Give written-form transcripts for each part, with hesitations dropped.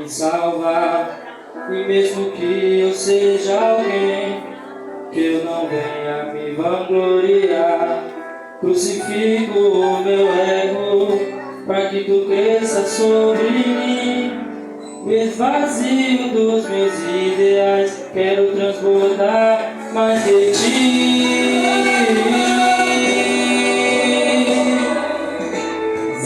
me salvar. E mesmo que eu seja alguém, que eu não venha me vangloriar, crucifico o meu ego, para que tu cresça sobre mim. Me esvazio dos meus ideais, quero transbordar mais de ti.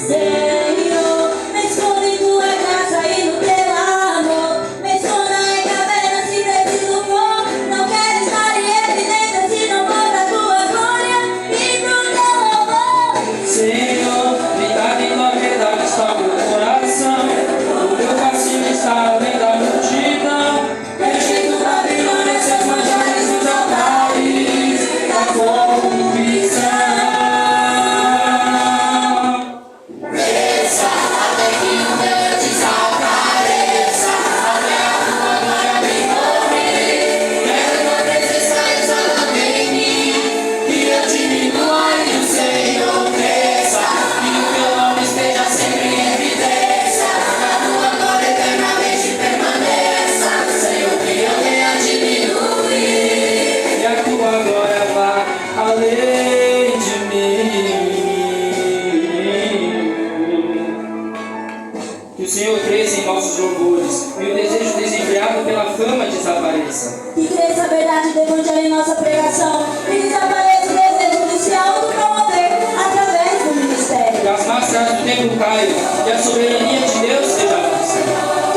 Senhor, me esconde em tua graça e no teu amor. Me esconda em caverna se preciso for. Não quero estar em evidência se não for da tua glória e pro teu amor. Senhor, deitado em tua verdade está o meu coração. O meu passinho está além da multidão. Rejeito Babilônia, seus manjares dos altares da corrupção. Desça até que o meu eu desapareça, até a tua glória me cobrir. Quero tua presença exalando em mim, que eu diminua e o Senhor cresça, que o teu nome esteja sempre em evidência, que a tua glória eternamente permaneça. Senhor, que eu venha diminuir E a tua glória vá além de mim. Que o Senhor cresça em nossos louvores e o desejo desenfreado pela fama desapareça. que cresça a verdade do evangelho em nossa pregação, e desapareça o desejo de se autopromover através do ministério. Que as máscaras do tempo caiam e a soberania de Deus seja vista.